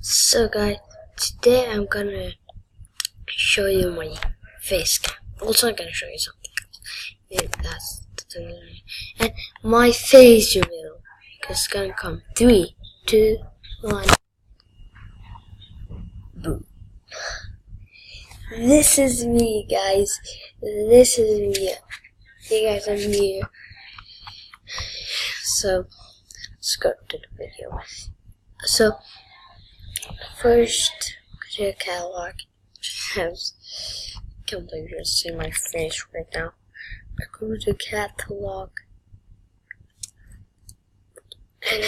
So guys, today I'm gonna show you my face cam. Also I'm gonna show you something else. Yeah, that's and my face reveal. It's gonna come 3, 2, 1. Boom. This is me, guys. This is me. You guys are me. So let's go to the video. So first, go to the catalog. Can't believe you're seeing my face right now. I go to the catalog and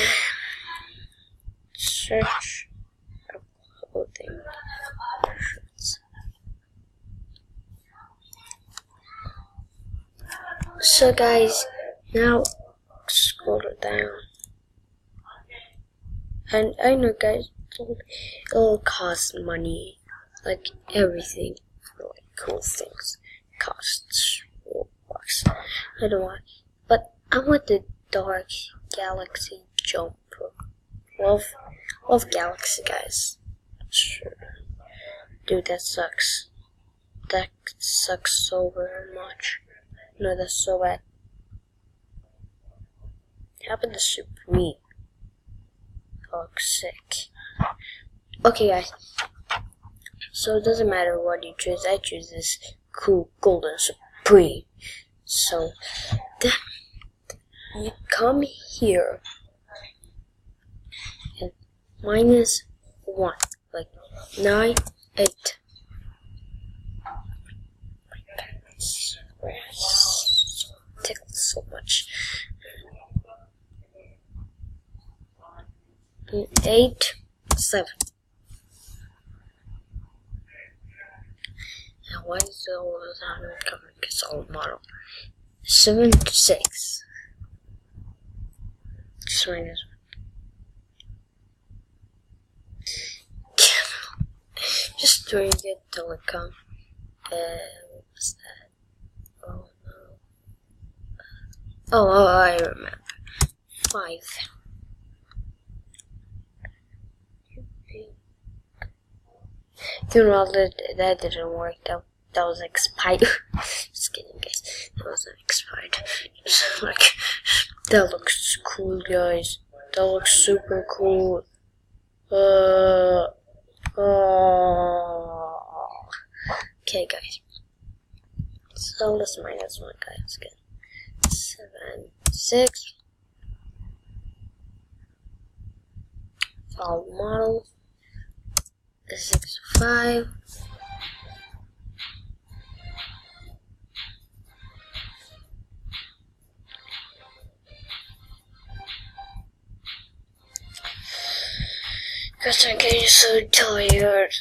search clothing shirts. So guys, now scroll it down. And I know guys, it'll cost money, like everything, like cool things costs Roblox. I don't want, but I want the dark galaxy jumper. Love galaxy, guys. Sure, dude, that sucks. That sucks so very much. No, that's so bad. What happened to Supreme? Oh, sick. Okay, guys. So it doesn't matter what you choose. I choose this cool golden Supreme. So then you come here and -1, like 9, 8. Tickles so much. 8, 7. Now why is it all the time coming? It's all model. 7, 6. Just minus 1. Just doing it till it comes. What was that? Oh no. Oh, I remember. 5. You know that didn't work. That was expired. Just kidding, guys. That wasn't expired. Just like that looks cool, guys. That looks super cool. Okay, guys. So let's minus 1, guys. Let's get 7, 6. Follow model. 6, 5. Because I'm getting so tired.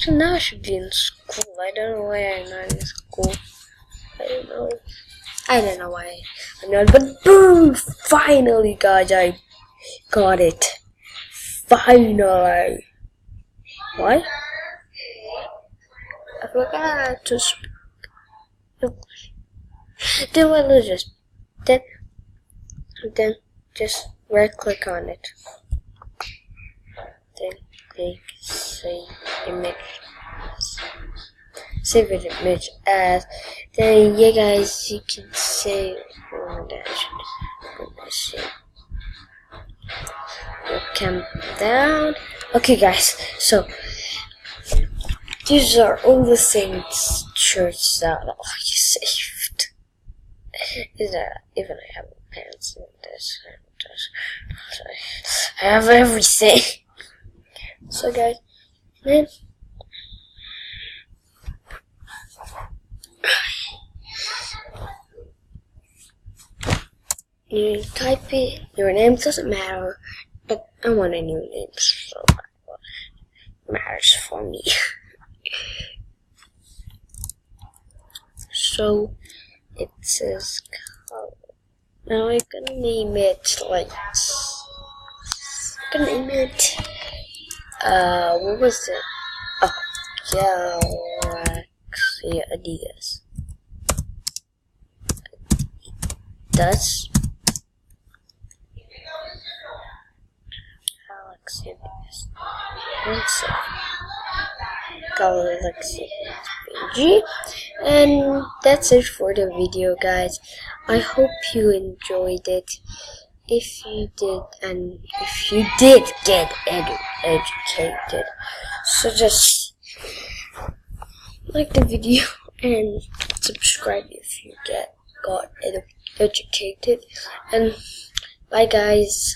So now I should be in school. I don't know why I'm not in school. I don't know why I'm not. But boom! Finally, guys, I got it. Finally. What? I forgot to speak English. Then what is this? Then just right click on it. Then click save image. Save it image as. Then yeah, guys, you can save. Come down. Okay, guys. So these are all the things shirts that I saved. Is that even I have pants in this? I have everything. So, guys, then you type it. Your name doesn't matter. But I want a new name, so it matters for me. So it says color. Now I'm gonna name it like. I'm gonna name it. What was it? Oh, Galaxy Adidas. That's Galaxy. One second. Galaxy PNG. And that's it for the video, guys. I hope you enjoyed it. If you did, and if you did get educated, so just like the video and subscribe if you got educated. And bye, guys.